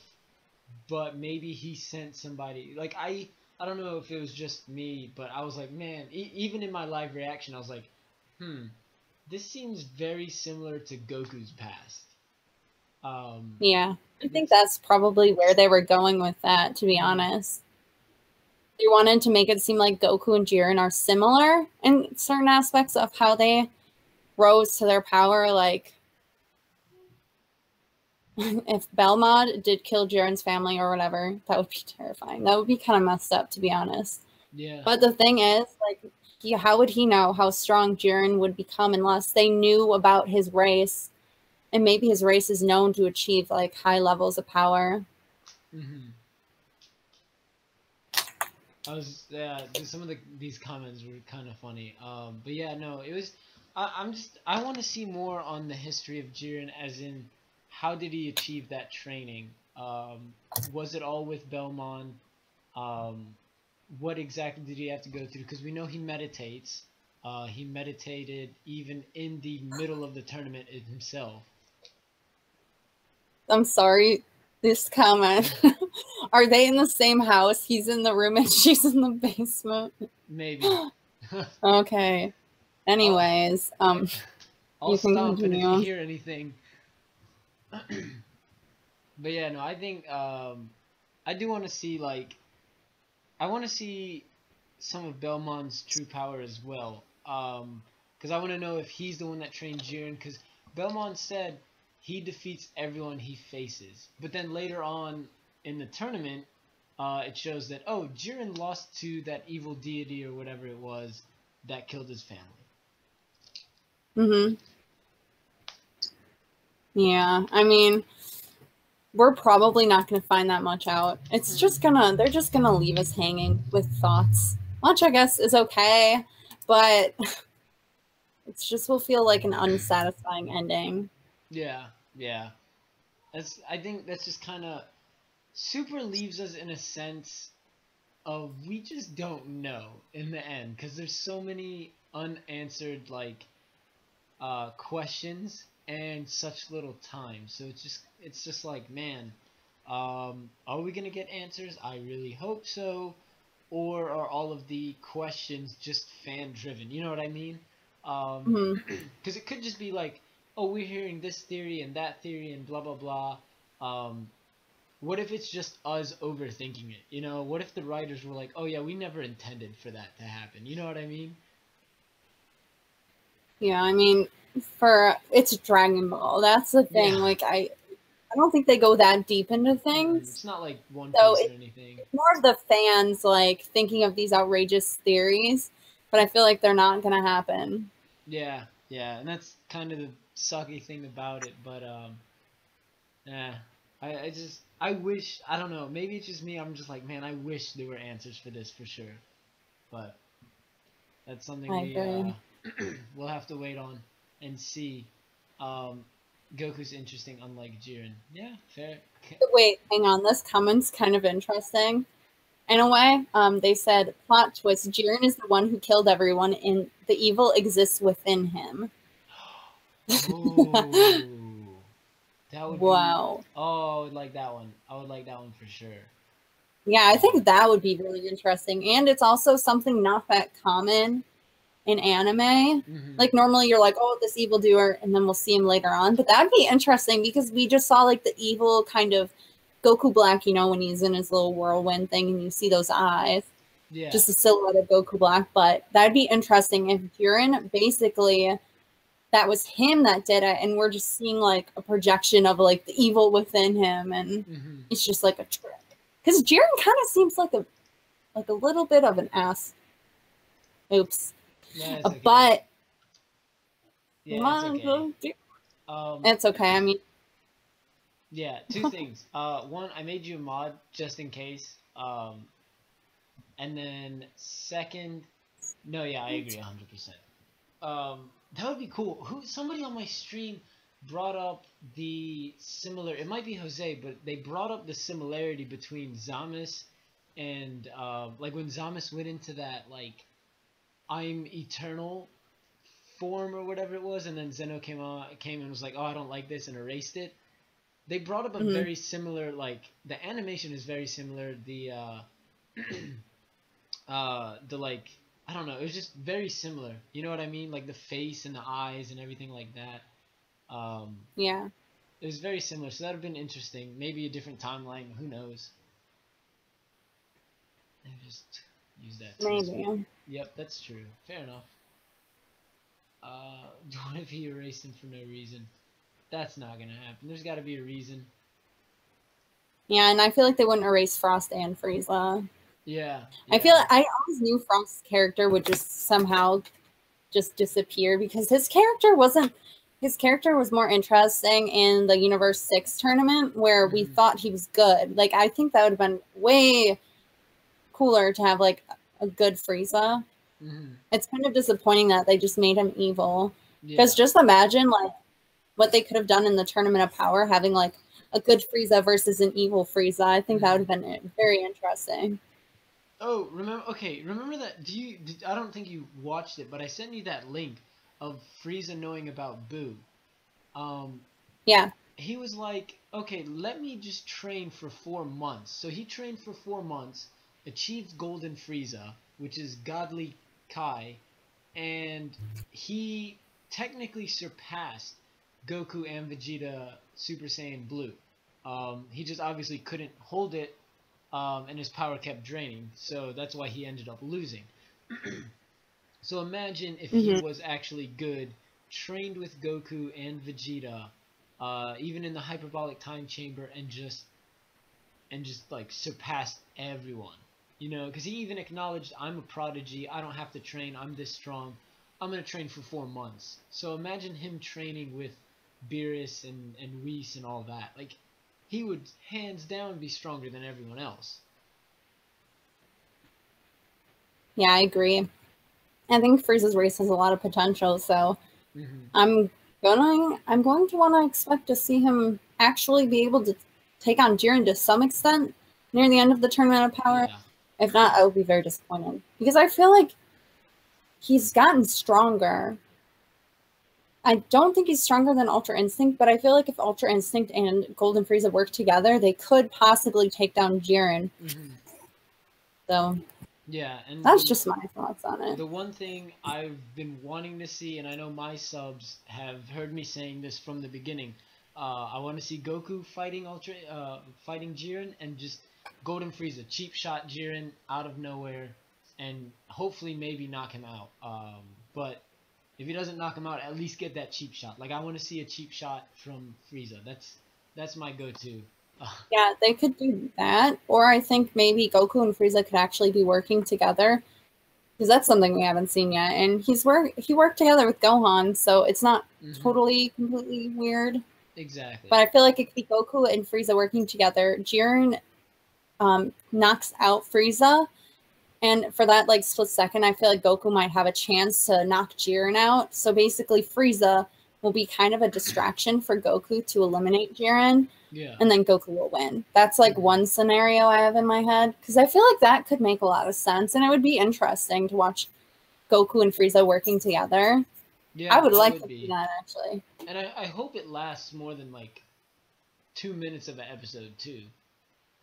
A: but maybe he sent somebody. Like I don't know if it was just me, but I was like, man, even in my live reaction, I was like, this seems very similar to Goku's past.
B: Yeah, I think that's probably where they were going with that, to be honest. They wanted to make it seem like Goku and Jiren are similar in certain aspects of how they rose to their power. Like, if Belmont did kill Jiren's family or whatever, that would be terrifying. That would be kind of messed up, to be honest.
A: Yeah.
B: But the thing is, like, how would he know how strong Jiren would become unless they knew about his race? And maybe his race is known to achieve, like, high levels of power.
A: Some of these comments were kind of funny. But yeah, no, it was. I want to see more on the history of Jiren, as in, how did he achieve that training? Was it all with Belmont? What exactly did he have to go through? Because we know he meditates. He meditated even in the middle of the tournament himself.
B: I'm sorry, this comment. Are they in the same house? He's in the room and she's in the basement.
A: Maybe.
B: Okay. Anyways,
A: I'll
B: you can
A: stop, and if you
B: continue.
A: hear anything. But yeah, no, I think I do want to see I want to see some of Belmont's true power as well. Because I want to know if he's the one that trained Jiren. Because Belmont said he defeats everyone he faces. But then later on in the tournament, it shows that, oh, Jiren lost to that evil deity or whatever it was that killed his family.
B: Yeah, I mean, we're probably not going to find that much out. It's just they're just gonna leave us hanging with thoughts. Which I guess is okay, but it's just will feel like an unsatisfying ending.
A: Yeah. I think that's just kind of Super leaves us in a sense of we just don't know in the end because there's so many unanswered like questions and such little time. So it's just like, man, are we gonna get answers? I really hope so. Or are all of the questions just fan driven? You know what I mean?
B: Mhm.
A: Because it could just be like, oh, we're hearing this theory and that theory and blah blah blah. What if it's just us overthinking it? You know, what if the writers were like, oh yeah, we never intended for that to happen? You know what I mean?
B: Yeah, I mean, it's Dragon Ball. That's the thing.
A: Yeah.
B: Like, I don't think they go that deep into things.
A: It's not like One
B: So
A: Piece or anything.
B: it's more of the fans like thinking of these outrageous theories, but I feel like they're not gonna happen.
A: Yeah, yeah, and that's kind of the sucky thing about it. But yeah, I wish, I don't know, maybe it's just me. I'm just like, man, I wish there were answers for this for sure. But that's something
B: I agree.
A: we'll have to wait on and see. Goku's interesting, unlike Jiren. Yeah, fair.
B: Wait, hang on. This comment's kind of interesting. In a way, they said, plot twist, Jiren is the one who killed everyone and the evil exists within him.
A: Oh, that would be.
B: Wow.
A: Oh, I would like that one. I would like that one for sure.
B: Yeah, I think that would be really interesting. And it's also something not that common in anime.
A: Hmm.
B: Like normally you're like, oh, this evildoer, and then we'll see him later on. But that'd be interesting because we just saw like the evil kind of Goku Black, you know, when he's in his little whirlwind thing and you see those eyes.
A: Yeah.
B: Just a silhouette of Goku Black. But that'd be interesting if Jiren basically that was him that did it, and we're just seeing like a projection of like the evil within him, and
A: Hmm.
B: it's just like a trick. Because Jiren kind of seems like a little bit of an ass. Oops.
A: No, it's okay.
B: But
A: yeah, it's okay.
B: it's okay. I mean,
A: Yeah, two things. One, I made you a mod just in case. And then second, no, yeah, I agree 100%. That would be cool. Somebody on my stream brought up the similar. It might be Jose, but they brought up the similarity between Zamus and like when Zamus went into that like I'm eternal form or whatever it was, and then Zeno came and was like, oh, I don't like this, and erased it. They brought up a very similar, like the animation is very similar. The like I don't know, it was just very similar. You know what I mean? Like the face and the eyes and everything like that.
B: yeah,
A: It was very similar, so that would have been interesting. Maybe a different timeline. Who knows? I just use that.
B: maybe.
A: Yep, that's true. Fair enough. What if he erased him for no reason? That's not gonna happen. There's got to be a reason.
B: Yeah, and I feel like they wouldn't erase Frost and Frieza.
A: Yeah.
B: I feel like I always knew Frost's character would just somehow just disappear because his character was more interesting in the Universe 6 tournament where we thought he was good. Like I think that would have been way cooler to have like a good Frieza. It's kind of disappointing that they just made him evil. Because just imagine like what they could have done in the Tournament of Power, having like a good Frieza versus an evil Frieza. I think that would have been very interesting.
A: Oh, remember that? I don't think you watched it, but I sent you that link of Frieza knowing about Boo.
B: Yeah.
A: He was like, okay, let me just train for 4 months. So he trained for 4 months, achieved Golden Frieza, which is Godly Kai, and he technically surpassed Goku and Vegeta Super Saiyan Blue. He just obviously couldn't hold it, and his power kept draining, so that's why he ended up losing. So imagine if he was actually good, trained with Goku and Vegeta, even in the hyperbolic time chamber, and just like surpassed everyone. You know, because he even acknowledged, I'm a prodigy, I don't have to train, I'm this strong, I'm going to train for 4 months. So imagine him training with Beerus and Whis and all that. Like, he would hands down be stronger than everyone else.
B: Yeah, I agree. I think Frieza's race has a lot of potential, so I'm going to want to expect to see him actually be able to take on Jiren to some extent near the end of the Tournament of Power.
A: Yeah.
B: If not, I will be very disappointed because I feel like he's gotten stronger. I don't think he's stronger than Ultra Instinct, but I feel like if Ultra Instinct and Golden Frieza work together, they could possibly take down Jiren. So
A: yeah, and
B: that's just my thoughts on it.
A: The one thing I've been wanting to see, and I know my subs have heard me saying this from the beginning, I want to see Goku fighting Jiren, and just Golden Frieza, cheap shot Jiren out of nowhere, and hopefully maybe knock him out. But if he doesn't knock him out, at least get that cheap shot. Like, I want to see a cheap shot from Frieza. That's my go-to.
B: Yeah, they could do that. Or I think maybe Goku and Frieza could actually be working together. Because that's something we haven't seen yet. And he worked together with Gohan, so it's not totally, completely weird.
A: Exactly.
B: But I feel like it could be Goku and Frieza working together. Jiren knocks out Frieza. And for that like split second, I feel like Goku might have a chance to knock Jiren out. So basically Frieza will be kind of a distraction for Goku to eliminate Jiren.
A: Yeah.
B: And then Goku will win. That's like one scenario I have in my head. Because I feel like that could make a lot of sense. And it would be interesting to watch Goku and Frieza working together.
A: Yeah,
B: I would like to see that, actually.
A: And I hope it lasts more than like 2 minutes of an episode, too.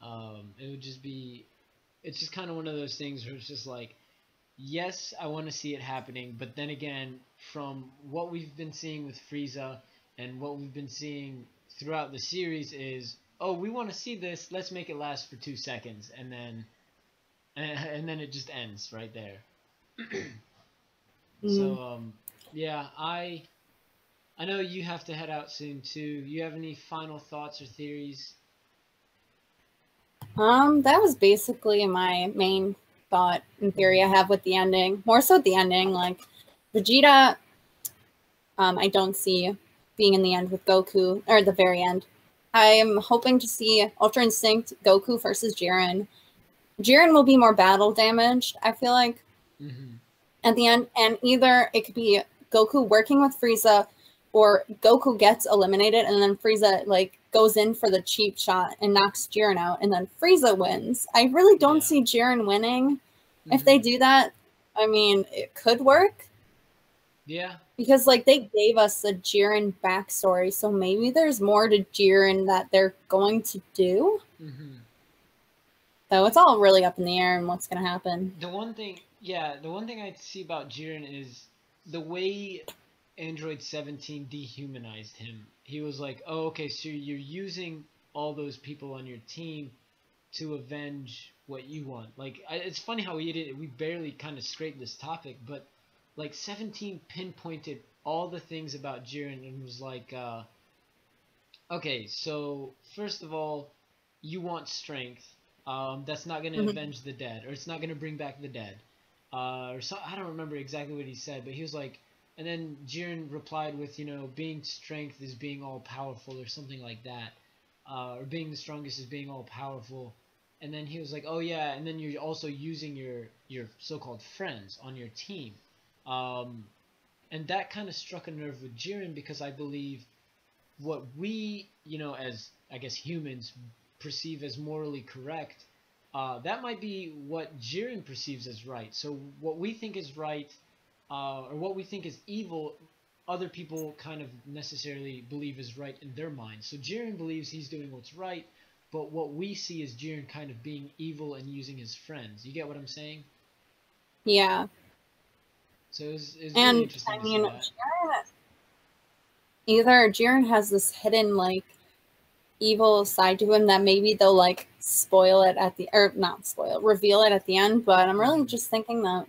A: It would just be... It's just kind of one of those things where it's just like, yes, I want to see it happening, but then again, from what we've been seeing with Frieza and what we've been seeing throughout the series is, oh, we want to see this, let's make it last for 2 seconds, and then it just ends right there. So, yeah, I know you have to head out soon too. You have any final thoughts or theories?
B: That was basically my main thought and theory I have with the ending. More so the ending, like Vegeta, I don't see being in the end with Goku, or the very end. I am hoping to see Ultra Instinct Goku versus Jiren. Jiren will be more battle damaged, I feel like, at the end. And either it could be Goku working with Frieza, or Goku gets eliminated, and then Frieza like goes in for the cheap shot and knocks Jiren out, and then Frieza wins. I really don't see Jiren winning. If they do that, I mean, it could work.
A: Yeah.
B: Because like they gave us a Jiren backstory, so maybe there's more to Jiren that they're going to do. So it's all really up in the air and what's going to happen.
A: The one thing I see about Jiren is the way Android 17 dehumanized him. He was like, oh, okay, so you're using all those people on your team to avenge what you want. Like, it's funny how we barely kind of scraped this topic, but like 17 pinpointed all the things about Jiren and was like, okay, so first of all, you want strength. That's not going to avenge the dead, or it's not going to bring back the dead. Or so, I don't remember exactly what he said, but he was like, and then Jiren replied with, being strength is being all powerful, or something like that. Or being the strongest is being all powerful. And then he was like, oh yeah, and then you're also using your so-called friends on your team. And that kind of struck a nerve with Jiren, because I believe what we, as, I guess, humans perceive as morally correct, that might be what Jiren perceives as right. So what we think is right, or what we think is evil, other people kind of necessarily believe is right in their mind. So Jiren believes he's doing what's right, but what we see is Jiren kind of being evil and using his friends. You get what I'm saying?
B: Yeah.
A: So it's really interesting to see that.
B: Either Jiren has this hidden, like, evil side to him that maybe they'll, like, reveal it at the end, but I'm really just thinking that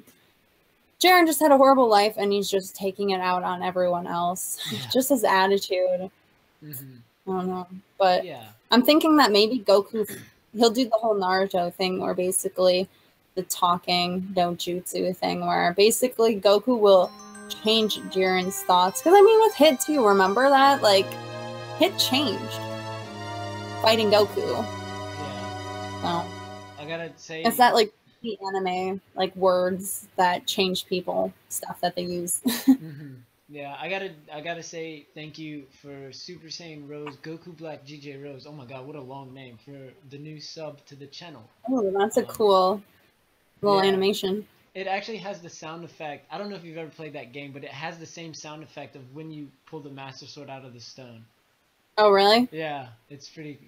B: Jiren just had a horrible life and he's just taking it out on everyone else. Yeah. Just his attitude. I don't know. But yeah. I'm thinking that maybe Goku, he'll do the whole Naruto thing, or basically the talking no jutsu thing, where basically Goku will change Jiren's thoughts. Because, I mean, with Hit too, remember that? Like, Hit changed fighting Goku.
A: Yeah.
B: So,
A: I gotta say...
B: It's that, like, the anime, like, words that change people, stuff that they use.
A: Yeah, I gotta say thank you for Super Saiyan Rose, Goku Black GJ Rose. Oh my god, what a long name, for the new sub to the channel.
B: Oh, that's a cool little animation.
A: it actually has the sound effect. I don't know if you've ever played that game, but it has the same sound effect of when you pull the Master Sword out of the stone.
B: Oh, really?
A: Yeah, it's pretty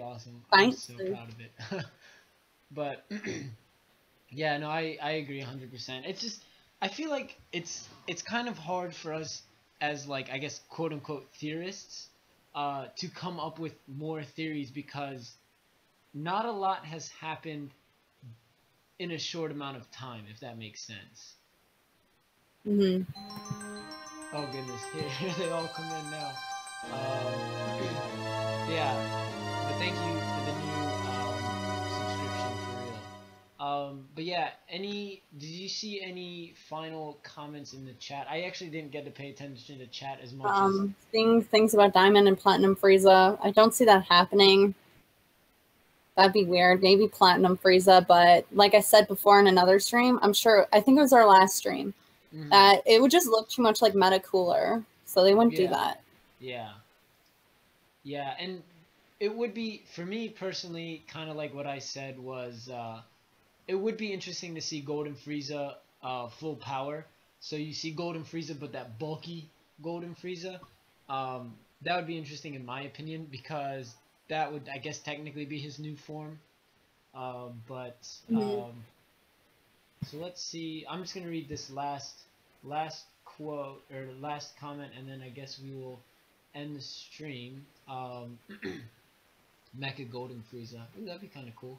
A: awesome. I'm
B: Fine.
A: so proud of it. But yeah, no, I agree 100%. It's just I feel like it's kind of hard for us as like I guess quote unquote theorists to come up with more theories because not a lot has happened in a short amount of time, if that makes sense.
B: Hmm.
A: Oh goodness, here they all come in now. Yeah, but thank you for the new subscription for real. But yeah, did you see any final comments in the chat? I actually didn't get to pay attention to chat as much as.
B: Seeing things about Diamond and Platinum Frieza. I don't see that happening. That'd be weird. Maybe Platinum Frieza, but like I said before in another stream, I think it was our last stream, that it would just look too much like Meta Cooler, so they wouldn't do that.
A: Yeah. Yeah, and it would be, for me personally, kind of like what I said was, it would be interesting to see Golden Frieza full power. So you see Golden Frieza, but that bulky Golden Frieza. That would be interesting in my opinion because that would, I guess, technically be his new form. But so let's see. I'm just gonna read this last quote or last comment, and then I guess we will end the stream. Mecha Golden Frieza. Ooh, that'd be kind of cool.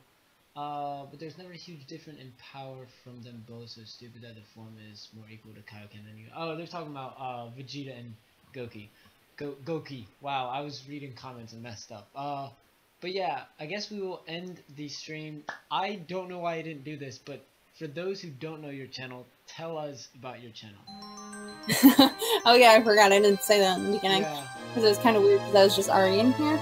A: But there's never a huge difference in power from them both, so stupid that the form is more equal to Kaioken than you. Oh, they're talking about Vegeta and Goki. Goki. Wow, I was reading comments and messed up. But yeah, I guess we will end the stream. I don't know why I didn't do this, but for those who don't know your channel, tell us about your channel.
B: Oh yeah, I forgot. I didn't say that in the beginning because it was kind of weird because I was just already in here.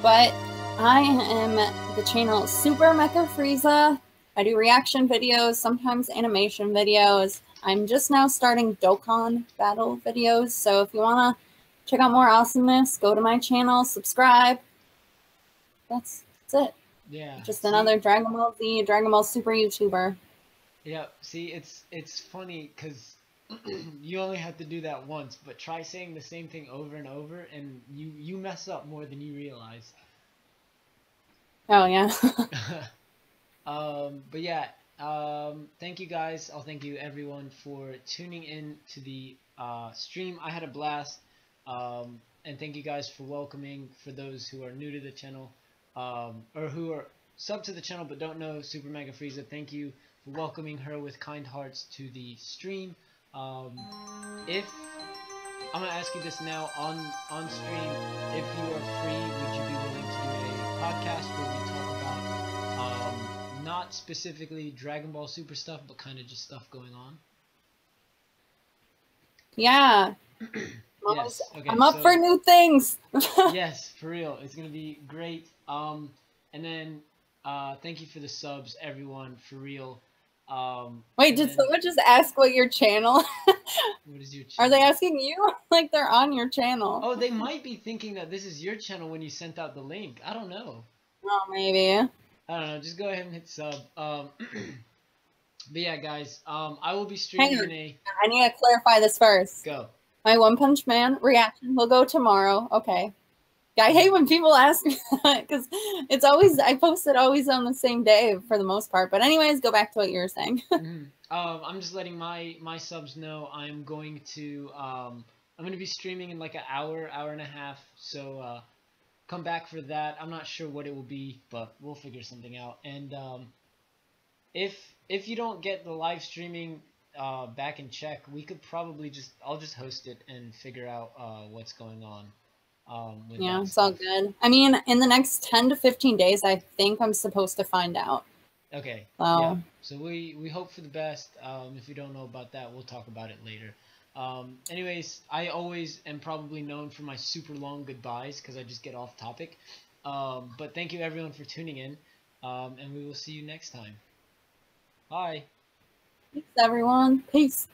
B: But I am the channel SuperMechaFrieza. I do reaction videos, sometimes animation videos. I'm just now starting Dokkan battle videos, so if you want to check out more awesomeness, go to my channel, subscribe. That's it.
A: Yeah.
B: Just another Dragon Ball Z, Dragon Ball Super YouTuber.
A: Yeah, see, it's funny because you only have to do that once, but try saying the same thing over and over, and you mess up more than you realize.
B: Oh yeah.
A: But yeah, thank you guys. I'll thank you everyone for tuning in to the stream. I had a blast. And thank you guys for welcoming, for those who are new to the channel, or who are sub to the channel but don't know SuperMechaFrieza. Thank you for welcoming her with kind hearts to the stream. If I'm gonna ask you this now on stream, if you are free, would you be willing to do a podcast where we talk about not specifically Dragon Ball Super stuff, but kind of just stuff going on?
B: Yeah.
A: Yes. Okay,
B: I'm up for new things.
A: Yes, for real. It's gonna be great. And then thank you for the subs, everyone, for real.
B: Wait, did someone just ask what your channel?
A: What is your channel?
B: Are they asking you? Like they're on your channel?
A: Oh, they might be thinking that this is your channel when you sent out the link. I don't know.
B: Oh, maybe.
A: I don't know. Just go ahead and hit sub. But yeah, guys. I will be streaming
B: I need to clarify this first.
A: Go.
B: My One Punch Man reaction will go tomorrow. Okay. I hate when people ask me that because it's always, I post it always on the same day for the most part. But anyways, go back to what you were saying.
A: I'm just letting my subs know I'm going to be streaming in like an hour and a half. So come back for that. I'm not sure what it will be, but we'll figure something out. And if you don't get the live streaming back in check, we could probably I'll just host it and figure out what's going on.
B: Yeah, it's all good. I mean, in the next 10 to 15 days, I think I'm supposed to find out.
A: Okay.
B: So,
A: yeah. So we hope for the best. If you don't know about that, we'll talk about it later. Anyways, I always am probably known for my super long goodbyes because I just get off topic. But thank you everyone for tuning in, and we will see you next time. Bye.
B: Thanks, everyone. Peace.